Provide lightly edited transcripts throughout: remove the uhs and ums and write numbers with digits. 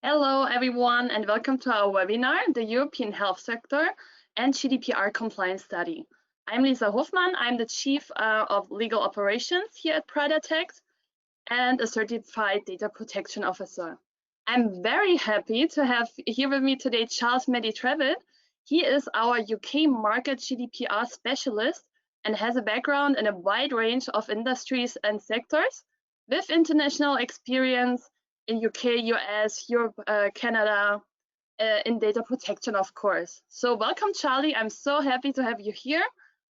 Hello, everyone, and welcome to our webinar, the European Health Sector and GDPR Compliance Study. I'm Lisa Hofmann. I'm the Chief of Legal Operations here at Pradatect and a Certified Data Protection Officer. I'm very happy to have here with me today Charles Meddy-Trevitt. He is our UK market GDPR specialist and has a background in a wide range of industries and sectors with international experience in UK, US, Europe, Canada, in data protection, of course. So welcome, Charlie. I'm so happy to have you here.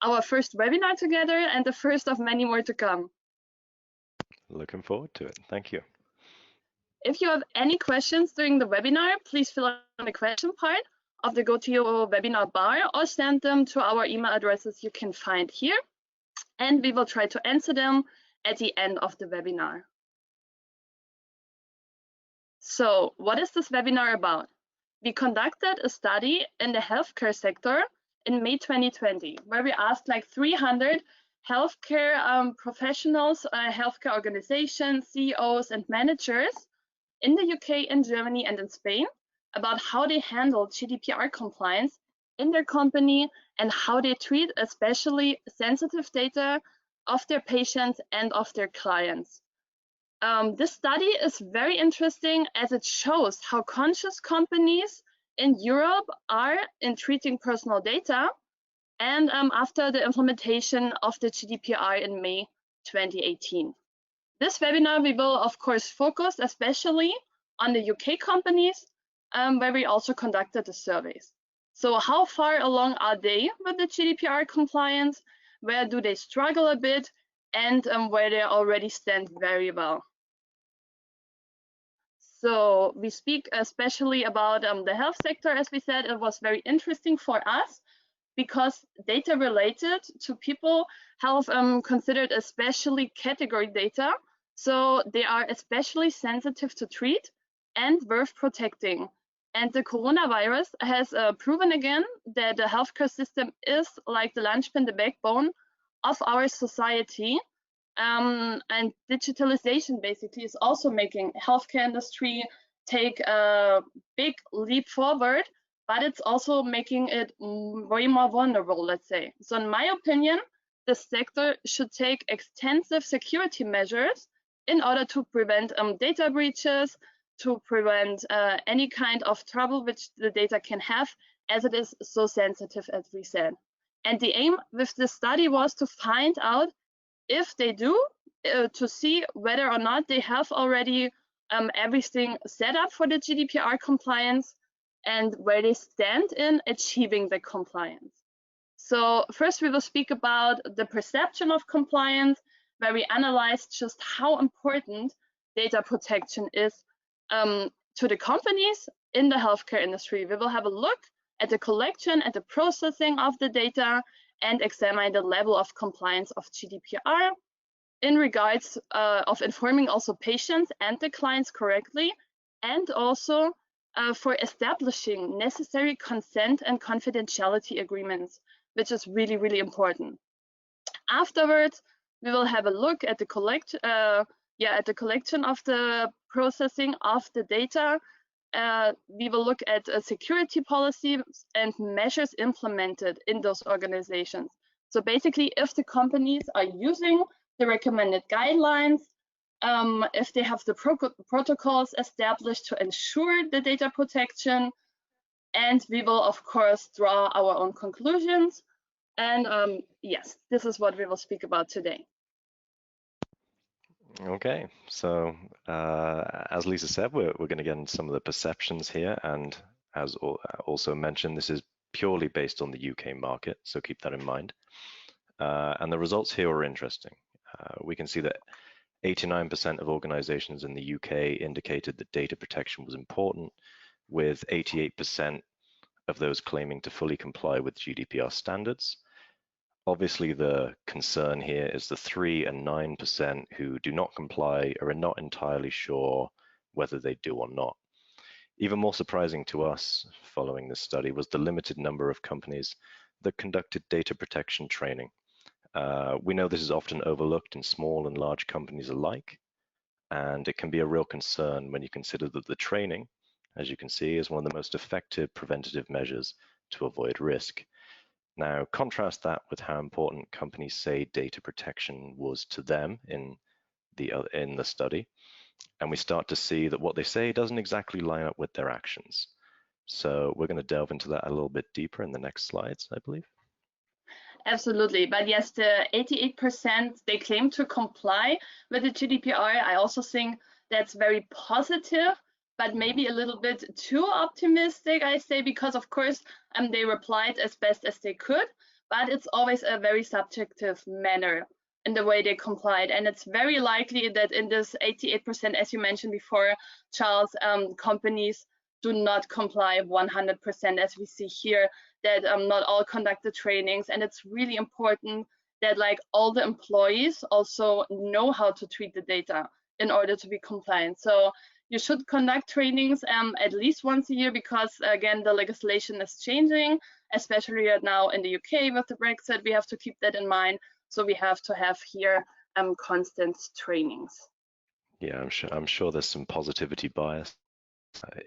Our first webinar together and the first of many more to come. Looking forward to it. Thank you. If you have any questions during the webinar, please fill out the question part of the GoToYourWebinar bar or send them to our email addresses you can find here. And we will try to answer them at the end of the webinar. So what is this webinar about? We conducted a study in the healthcare sector in May 2020, where we asked like 300 healthcare professionals, healthcare organizations, CEOs and managers in the UK, in Germany and in Spain about how they handle GDPR compliance in their company and how they treat especially sensitive data of their patients and of their clients. This study is very interesting as it shows how conscious companies in Europe are in treating personal data and after the implementation of the GDPR in May 2018. This webinar, we will of course focus especially on the UK companies where we also conducted the surveys. So how far along are they with the GDPR compliance? Where do they struggle a bit? And where they already stand very well. So we speak especially about the health sector. As we said, it was very interesting for us because data related to people health considered especially category data. So they are especially sensitive to treat and worth protecting. And the coronavirus has proven again that the healthcare system is like the linchpin, the backbone of our society. And digitalization basically is also making healthcare industry take a big leap forward, but it's also making it way more vulnerable, let's say. So in my opinion, the sector should take extensive security measures in order to prevent data breaches, to prevent any kind of trouble which the data can have, as it is so sensitive, as we said. And the aim with this study was to find out if they do, to see whether or not they have already everything set up for the GDPR compliance and where they stand in achieving the compliance. So first we will speak about the perception of compliance, where we analyze just how important data protection is to the companies in the healthcare industry. We will have a look at the collection and the processing of the data and examine the level of compliance of GDPR in regards of informing also patients and the clients correctly, and also for establishing necessary consent and confidentiality agreements, which is really, really important. Afterwards, we will have a look at the collection of the processing of the data. We will look at security policies and measures implemented in those organizations. So basically, if the companies are using the recommended guidelines, if they have the protocols established to ensure the data protection, and we will of course draw our own conclusions. And yes, this is what we will speak about today. Okay, so as Lisa said, we're going to get into some of the perceptions here, and as also mentioned, this is purely based on the UK market, so keep that in mind. And the results here are interesting. We can see that 89% of organizations in the UK indicated that data protection was important, with 88% of those claiming to fully comply with GDPR standards. Obviously, the concern here is the 3% and 9% who do not comply or are not entirely sure whether they do or not. Even more surprising to us following this study was the limited number of companies that conducted data protection training. We know this is often overlooked in small and large companies alike, and it can be a real concern when you consider that the training as you can see, is one of the most effective preventative measures to avoid risk. Now, contrast that with how important companies say data protection was to them in the study, and we start to see that what they say doesn't exactly line up with their actions. So we're going to delve into that a little bit deeper in the next slides, I believe. Absolutely. But yes, the 88%, they claim to comply with the GDPR. I also think that's very positive, but maybe a little bit too optimistic, I say, because of course they replied as best as they could, but it's always a very subjective manner in the way they complied. And it's very likely that in this 88%, as you mentioned before, Charles, companies do not comply 100%, as we see here, that not all conducted trainings. And it's really important that like all the employees also know how to treat the data in order to be compliant. So you should conduct trainings at least once a year, because again, the legislation is changing, especially right now in the UK with the Brexit. We have to keep that in mind. So we have to have here constant trainings. Yeah, I'm sure there's some positivity bias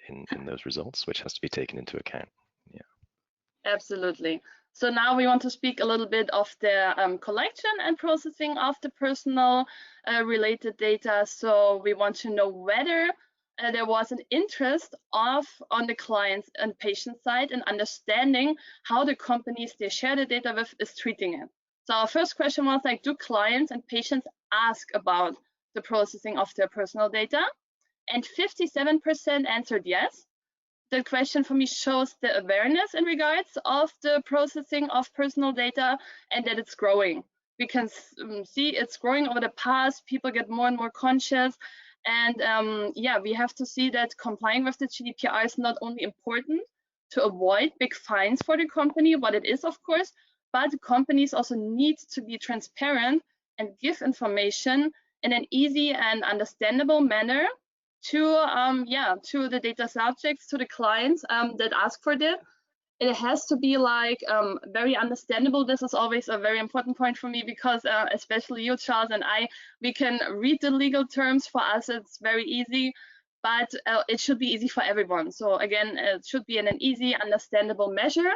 in those results, which has to be taken into account. Yeah. Absolutely. So now we want to speak a little bit of the collection and processing of the personal related data. So we want to know whether there was an interest on the clients and patient side in understanding how the companies they share the data with is treating it. So our first question was like, do clients and patients ask about the processing of their personal data? And 57% answered yes. The question for me shows the awareness in regards of the processing of personal data and that it's growing. We can see it's growing over the past. People get more and more conscious. And yeah, we have to see that complying with the GDPR is not only important to avoid big fines for the company, what it is, of course, but companies also need to be transparent and give information in an easy and understandable manner to the data subjects, to the clients that ask for this. It has to be like very understandable. This is always a very important point for me, because especially you, Charles, and I, we can read the legal terms. For us, it's very easy, but it should be easy for everyone. So again, it should be in an easy, understandable measure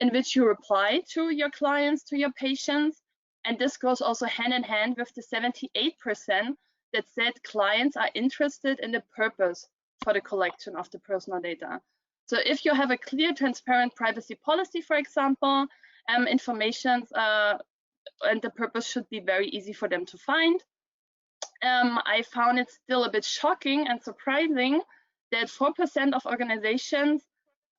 in which you reply to your clients, to your patients. And this goes also hand in hand with the 78% that said clients are interested in the purpose for the collection of the personal data. So if you have a clear, transparent privacy policy, for example, information and the purpose should be very easy for them to find. I found it still a bit shocking and surprising that 4% of organizations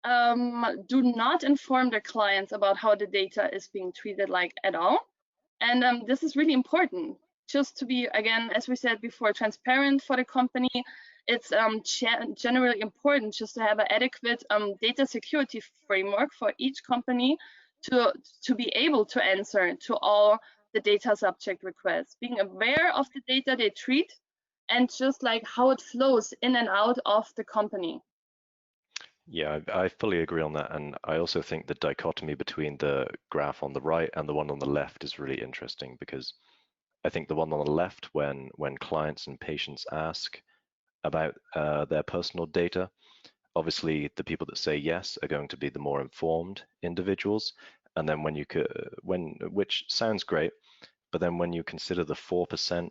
do not inform their clients about how the data is being treated like at all. And this is really important, just to be, again, as we said before, transparent for the company. It's generally important just to have an adequate data security framework for each company to be able to answer to all the data subject requests, being aware of the data they treat and just like how it flows in and out of the company. Yeah, I fully agree on that. And I also think the dichotomy between the graph on the right and the one on the left is really interesting, because I think the one on the left, when clients and patients ask about their personal data, obviously the people that say yes are going to be the more informed individuals. And then which sounds great, but then when you consider the 4%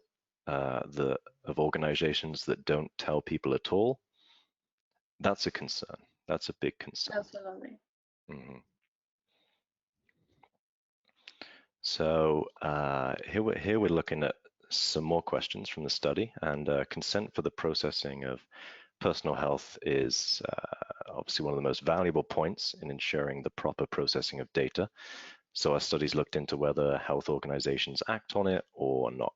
of organizations that don't tell people at all, that's a concern. That's a big concern. Absolutely. Mm-hmm. So here we're looking at some more questions from the study, and consent for the processing of personal health is obviously one of the most valuable points in ensuring the proper processing of data. So our studies looked into whether health organizations act on it or not.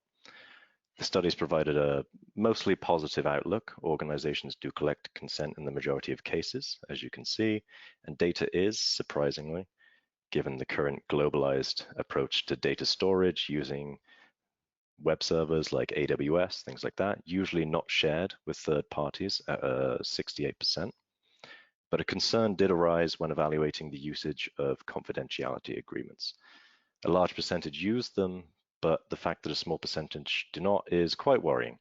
The studies provided a mostly positive outlook. Organizations do collect consent in the majority of cases, as you can see, and data is, surprisingly, given the current globalized approach to data storage using web servers like AWS, things like that, usually not shared with third parties at 68%. But a concern did arise when evaluating the usage of confidentiality agreements. A large percentage used them, but the fact that a small percentage do not is quite worrying.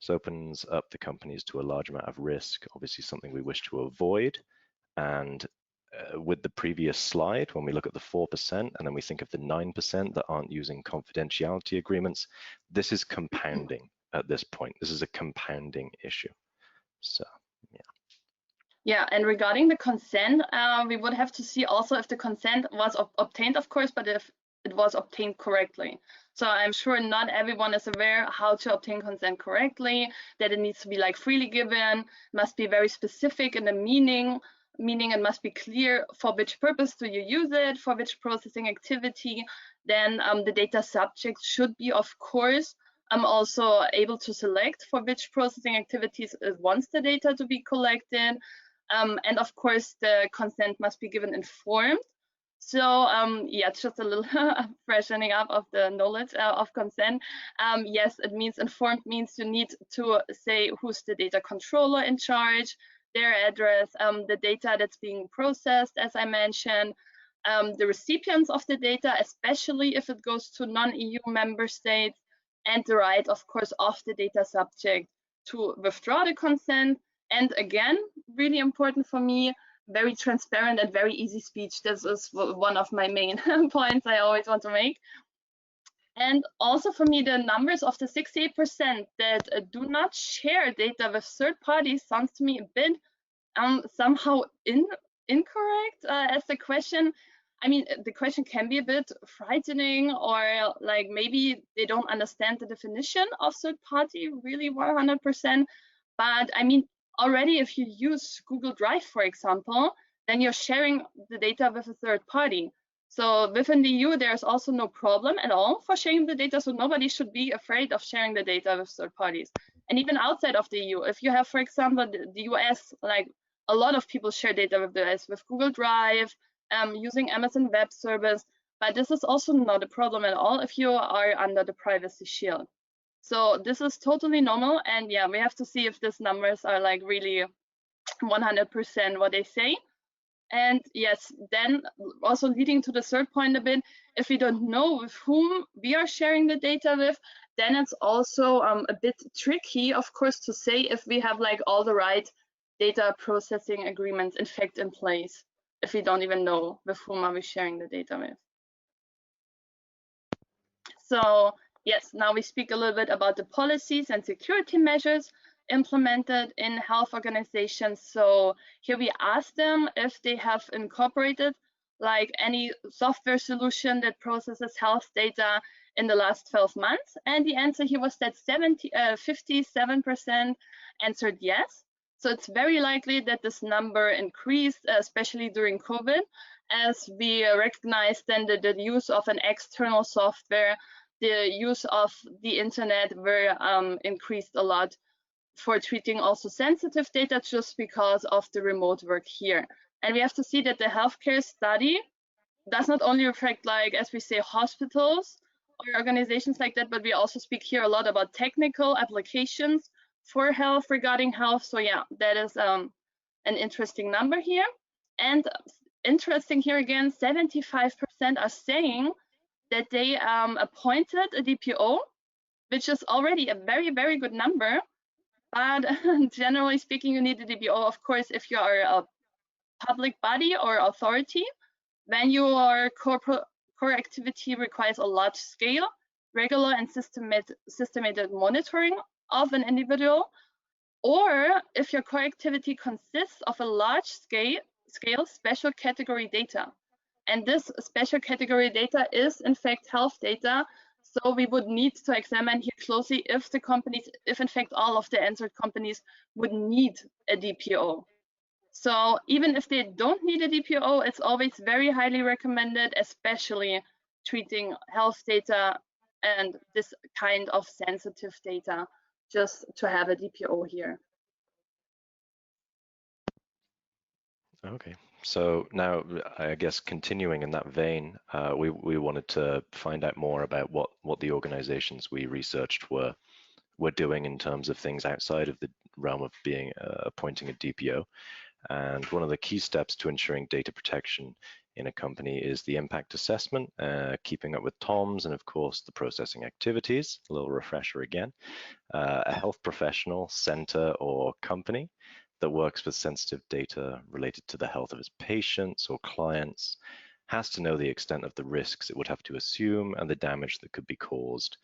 This opens up the companies to a large amount of risk, obviously something we wish to avoid. And with the previous slide, when we look at the 4% and then we think of the 9% that aren't using confidentiality agreements, this is compounding at this point. This is a compounding issue. So, yeah. Yeah, and regarding the consent, we would have to see also if the consent was obtained, of course, but if it was obtained correctly. So I'm sure not everyone is aware how to obtain consent correctly, that it needs to be like freely given, must be very specific in the meaning it must be clear for which purpose do you use it, for which processing activity. Then the data subject should be, of course, also able to select for which processing activities it wants the data to be collected. And of course, the consent must be given informed. So yeah, it's just a little freshening up of the knowledge of consent. Yes, it means informed means you need to say who's the data controller in charge, their address, the data that's being processed, as I mentioned, the recipients of the data, especially if it goes to non-EU member states, and the right, of course, of the data subject to withdraw the consent. And again, really important for me, very transparent and very easy speech. This is one of my main points I always want to make. And also for me, the numbers of the 68% that do not share data with third parties sounds to me a bit somehow incorrect as the question. I mean, the question can be a bit frightening, or like maybe they don't understand the definition of third party really 100%. But I mean, already if you use Google Drive, for example, then you're sharing the data with a third party. So within the EU, there's also no problem at all for sharing the data. So nobody should be afraid of sharing the data with third parties. And even outside of the EU, if you have, for example, the US, like a lot of people share data with the US with Google Drive, using Amazon Web Service. But this is also not a problem at all if you are under the Privacy Shield. So this is totally normal. And yeah, we have to see if these numbers are like really 100% what they say. And yes, then also leading to the third point a bit, if we don't know with whom we are sharing the data with, then it's also a bit tricky, of course, to say if we have like all the right data processing agreements in fact in place, if we don't even know with whom are we sharing the data with. So yes, now we speak a little bit about the policies and security measures implemented in health organizations. So here we ask them if they have incorporated like any software solution that processes health data in the last 12 months. And the answer here was that 57% answered yes. So it's very likely that this number increased, especially during COVID, as we recognize then that the use of an external software, the use of the internet were increased a lot for treating also sensitive data just because of the remote work here. And we have to see that the healthcare study does not only reflect, like, as we say, hospitals or organizations like that, but we also speak here a lot about technical applications for health regarding health. So yeah, that is an interesting number here. And interesting here again, 75% are saying that they appointed a DPO, which is already a very, very good number. But generally speaking, you need a DPO, of course, if you are a public body or authority, when your core activity requires a large scale, regular and systematic monitoring of an individual, or if your core activity consists of a large scale special category data. And this special category data is in fact health data. So we would need to examine here closely if the companies, if in fact all of the answered companies would need a DPO. So even if they don't need a DPO, it's always very highly recommended, especially treating health data and this kind of sensitive data, just to have a DPO here. Okay, so now I guess continuing in that vein, we wanted to find out more about what the organizations we researched were doing in terms of things outside of the realm of being appointing a DPO. And one of the key steps to ensuring data protection in a company is the impact assessment, keeping up with TOMs, and of course the processing activities. A little refresher again. A health professional, center, or company that works with sensitive data related to the health of its patients or clients has to know the extent of the risks it would have to assume and the damage that could be caused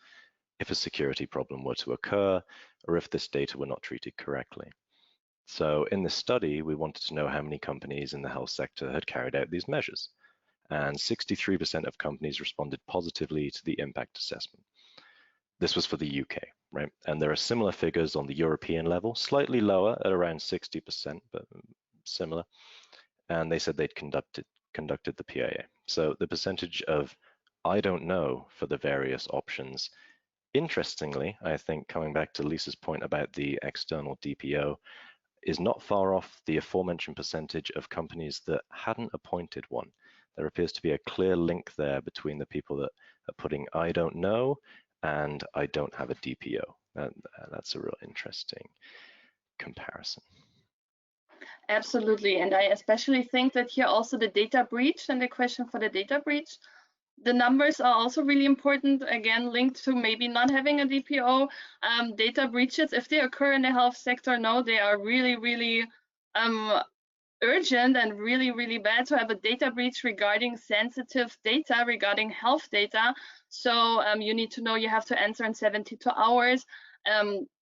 if a security problem were to occur or if this data were not treated correctly. So in this study, we wanted to know how many companies in the health sector had carried out these measures, and 63% of companies responded positively to the impact assessment. This was for the UK, right? And there are similar figures on the European level, slightly lower at around 60%, but similar. And they said they'd conducted the PIA. So the percentage of I don't know for the various options, interestingly, I think coming back to Lisa's point about the external DPO, is not far off the aforementioned percentage of companies that hadn't appointed one. There appears to be a clear link there between the people that are putting I don't know and I don't have a DPO. That's a real interesting comparison. Absolutely, and I especially think that here also the data breach and the question for the data breach, the numbers are also really important, again linked to maybe not having a DPO. Data breaches, if they occur in the health sector, no, they are really, really urgent and really, really bad to have a data breach regarding sensitive data, regarding health data. So you need to know you have to answer in 72 hours.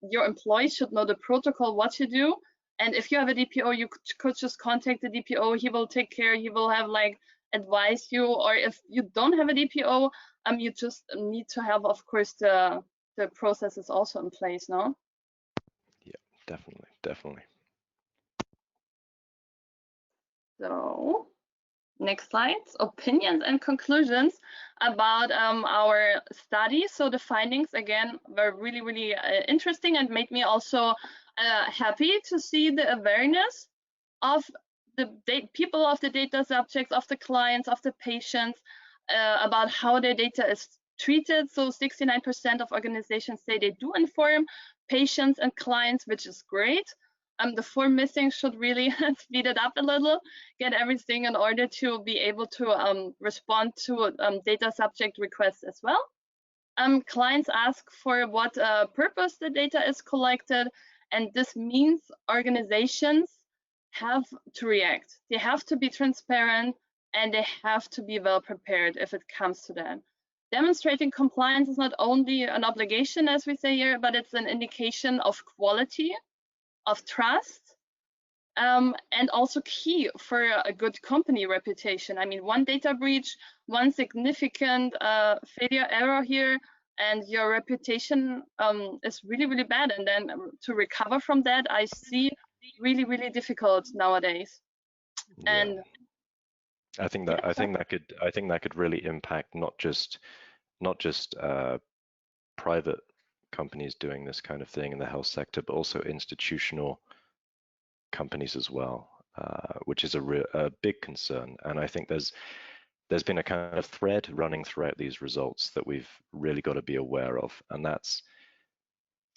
Your employees should know the protocol, what to do. And if you have a DPO, you could just contact the DPO. He will take care. He will have like advise you. Or if you don't have a DPO, you just need to have, of course, the processes also in place, no? Yeah, definitely, definitely. So next slides, opinions and conclusions about our study. So the findings, again, were really, really interesting and made me also happy to see the awareness of the people, of the data subjects, of the clients, of the patients, about how their data is treated. So 69% of organizations say they do inform patients and clients, which is great. The form missing should really speed it up a little, get everything in order to be able to respond to data subject requests as well. Clients ask for what purpose the data is collected, and this means organizations have to react. They have to be transparent and they have to be well prepared if it comes to that. Demonstrating compliance is not only an obligation, as we say here, but it's an indication of quality, of trust, and also key for a good company reputation. I mean, one data breach, one significant failure error here, and your reputation is really, really bad. And then to recover from that, I see really, really difficult nowadays. Yeah. And I think that could really impact not just private companies doing this kind of thing in the health sector, but also institutional companies as well, which is a big concern. And I think there's been a kind of thread running throughout these results that we've really got to be aware of, and that's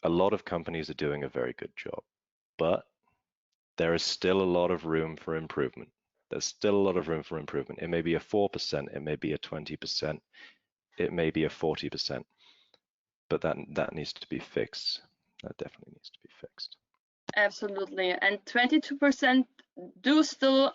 a lot of companies are doing a very good job, but there is still a lot of room for improvement. There's still a lot of room for improvement. It may be a 4%, it may be a 20%, it may be a 40%, but that needs to be fixed. That definitely needs to be fixed. Absolutely. And 22% do still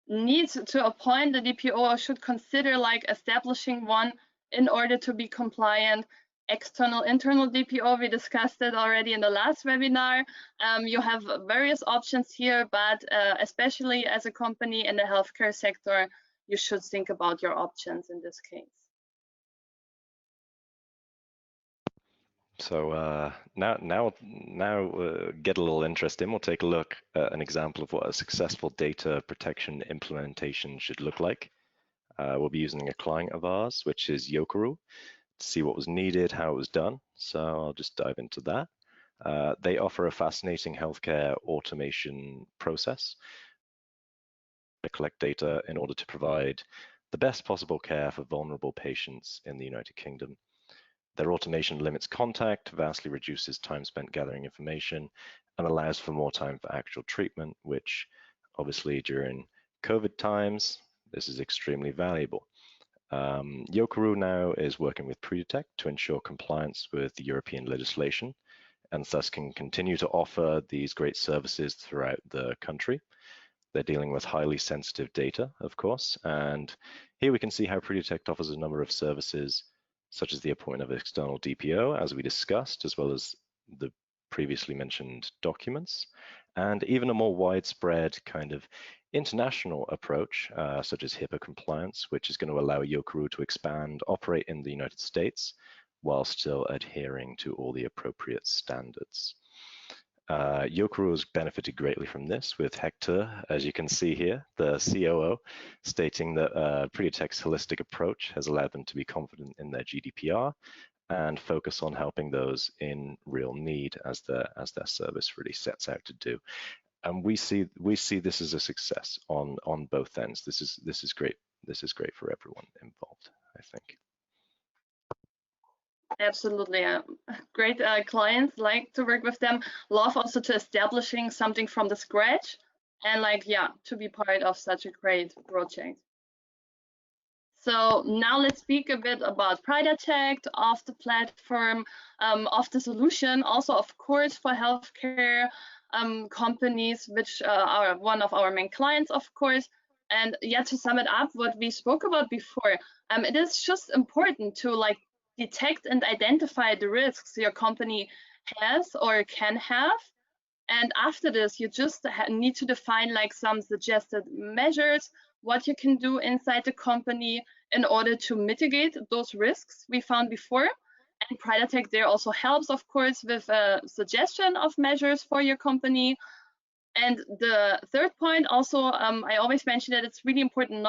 need to appoint a DPO or should consider like establishing one in order to be compliant. External, internal DPO, we discussed it already in the last webinar. You have various options here, but especially as a company in the healthcare sector, you should think about your options in this case. So now get a little interesting. We'll take a look at an example of what a successful data protection implementation should look like. We'll be using a client of ours, which is Yokeru, to see what was needed, how it was done. So I'll just dive into that. They offer a fascinating healthcare automation process. They collect data in order to provide the best possible care for vulnerable patients in the United Kingdom. Their automation limits contact, vastly reduces time spent gathering information, and allows for more time for actual treatment, which obviously during COVID times, this is extremely valuable. Yokeru now is working with Preditect to ensure compliance with the European legislation, and thus can continue to offer these great services throughout the country. They're dealing with highly sensitive data, of course, and here we can see how Preditect offers a number of services, such as the appointment of external DPO, as we discussed, as well as the previously mentioned documents, and even a more widespread kind of international approach, such as HIPAA compliance, which is going to allow Yokeru to expand, operate in the United States, while still adhering to all the appropriate standards. Yokeru has benefited greatly from this, with Hector, as you can see here, the COO, stating that Preditect's holistic approach has allowed them to be confident in their GDPR and focus on helping those in real need, as their service really sets out to do. And we see this as a success on both ends. This is great. This is great for everyone involved, I think. Absolutely, great clients, like to work with them, love also to establishing something from the scratch, and to be part of such a great project. So now let's speak a bit about Preditect, of the platform, of the solution, also of course for healthcare companies, which are one of our main clients, of course. And to sum it up, what we spoke about before, it is just important to detect and identify the risks your company has or can have. And after this, you just need to define some suggested measures, what you can do inside the company in order to mitigate those risks we found before. And Preditect there also helps, of course, with a suggestion of measures for your company. And the third point also, I always mention that it's really important.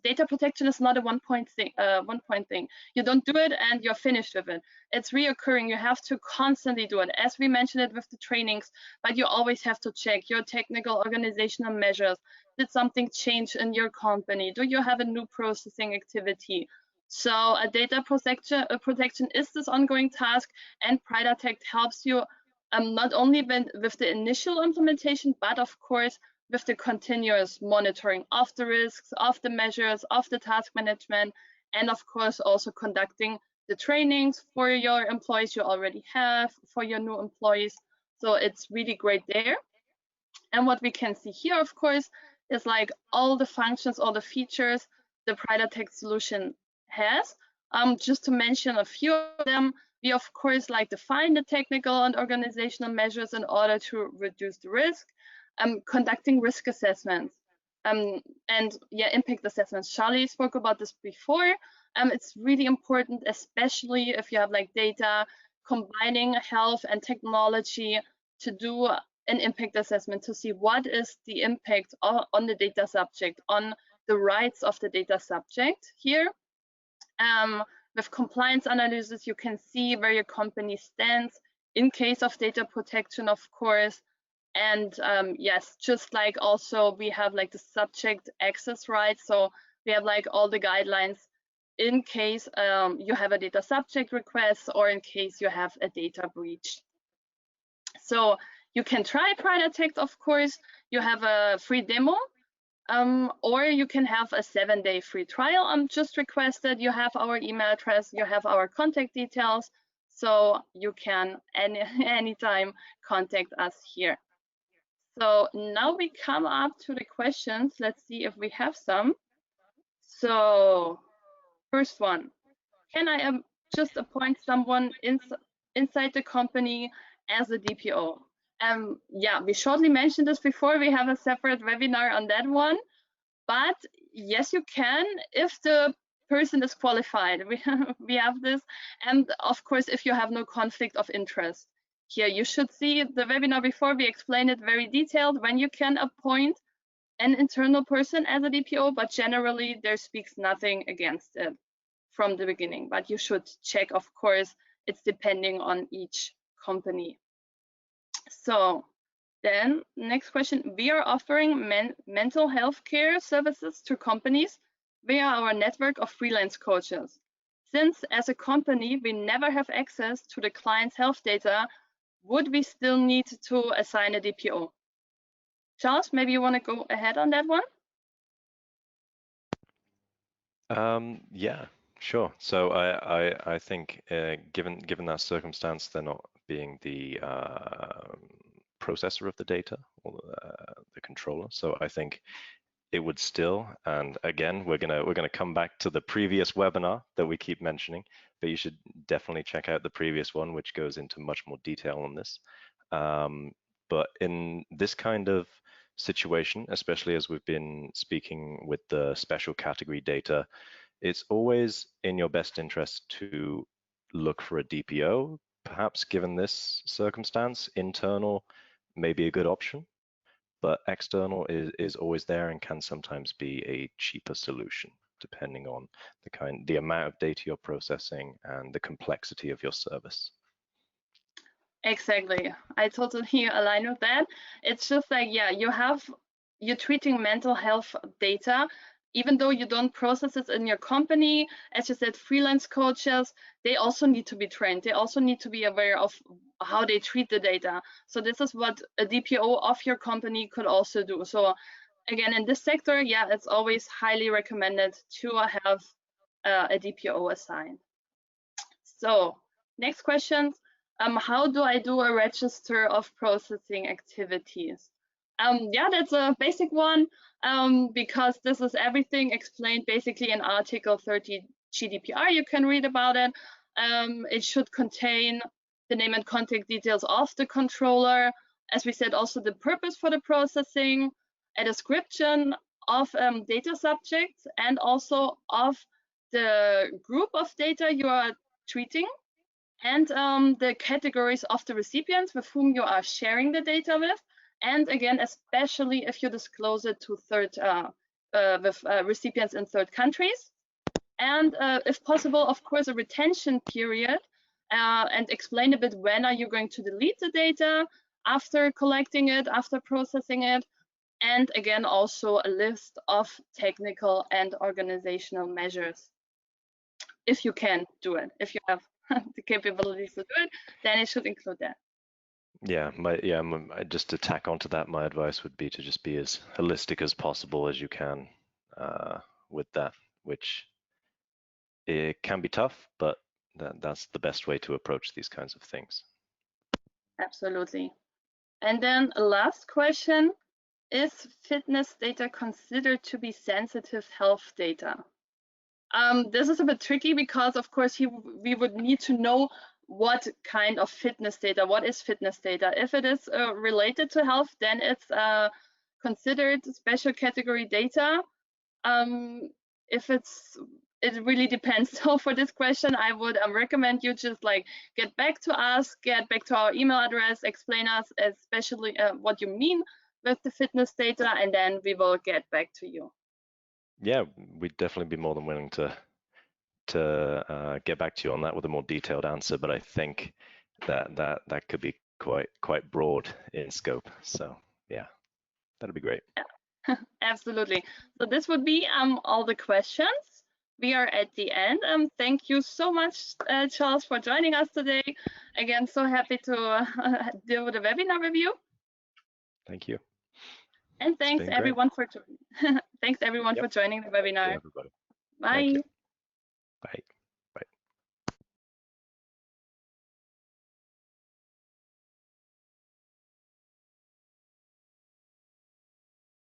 Data protection is not a one-point thing. You don't do it and you're finished with it. It's reoccurring. You have to constantly do it, as we mentioned it with the trainings. But you always have to check your technical organizational measures. Did something change in your company? Do you have a new processing activity? So a data protection is this ongoing task, and Preditect helps you not only with the initial implementation, but of course with the continuous monitoring of the risks, of the measures, of the task management, and of course also conducting the trainings for your employees you already have, for your new employees. So it's really great there. And what we can see here, of course, is all the functions, all the features the Preditect solution has. Just to mention a few of them, we of course define the technical and organizational measures in order to reduce the risk, conducting risk assessments, and impact assessments. Charlie spoke about this before. It's really important, especially if you have data, combining health and technology to do an impact assessment to see what is the impact on the data subject, on the rights of the data subject here. With compliance analysis, you can see where your company stands in case of data protection, of course. And yes, just also we have the subject access rights. So we have all the guidelines in case you have a data subject request or in case you have a data breach. So you can try Preditect, of course. You have a free demo. Or you can have a 7-day free trial. Just requested. You have our email address, you have our contact details, so you can anytime contact us here. So now we come up to the questions. Let's see if we have some. So first one, can I just appoint someone inside the company as a DPO? Yeah, we shortly mentioned this before. We have a separate webinar on that one. But yes, you can if the person is qualified. We have this. And of course, if you have no conflict of interest. Here, you should see the webinar before. We explained it very detailed when you can appoint an internal person as a DPO, but generally there speaks nothing against it from the beginning. But you should check, of course, it's depending on each company. So then next question, we are offering mental health care services to companies via our network of freelance coaches. Since as a company, we never have access to the client's health data, would we still need to assign a DPO? Charles, maybe you want to go ahead on that one? Yeah, sure. So I think given that circumstance, they're not being the processor of the data or the controller. So I think it would still, and again, we're gonna come back to the previous webinar that we keep mentioning, but you should definitely check out the previous one, which goes into much more detail on this. But in this kind of situation, especially as we've been speaking with the special category data, it's always in your best interest to look for a DPO. Perhaps given this circumstance, internal may be a good option, but external is always there and can sometimes be a cheaper solution, depending on the amount of data you're processing and the complexity of your service. Exactly. I totally align with that. It's just like, yeah, you're treating mental health data, even though you don't process it in your company. As you said, freelance coaches, they also need to be trained. They also need to be aware of how they treat the data. So this is what a DPO of your company could also do. So again, in this sector, yeah, it's always highly recommended to have a DPO assigned. So next question. How do I do a register of processing activities? Yeah, that's a basic one because this is everything explained basically in Article 30 GDPR. You can read about it. It should contain the name and contact details of the controller. As we said, also the purpose for the processing, a description of data subjects, and also of the group of data you are treating, and the categories of the recipients with whom you are sharing the data with, and again, especially if you disclose it to recipients in third countries, and if possible, of course, a retention period, and explain a bit when are you going to delete the data after collecting it, after processing it, and again, also a list of technical and organizational measures. If you can do it, if you have the capabilities to do it, then it should include that. Yeah, just to tack onto that, my advice would be to just be as holistic as possible as you can with that, which it can be tough, but that's the best way to approach these kinds of things. Absolutely. And then last question, is fitness data considered to be sensitive health data? This is a bit tricky because, of course, we would need to know what kind of fitness data, what is fitness data. If it is related to health, then it's considered special category data. If it really depends. So for this question, I would recommend you just like get back to us, get back to our email address, explain us especially what you mean with the fitness data, and then we will get back to you. Yeah, we'd definitely be more than willing to get back to you on that with a more detailed answer, but I think that could be quite broad in scope. So yeah, that'd be great. Yeah. Absolutely. So this would be all the questions. We are at the end. Thank you so much, Charles, for joining us today. Again, so happy to do the webinar review. Thank you. And thanks everyone for joining. Thanks everyone for joining the webinar. Everybody. Bye.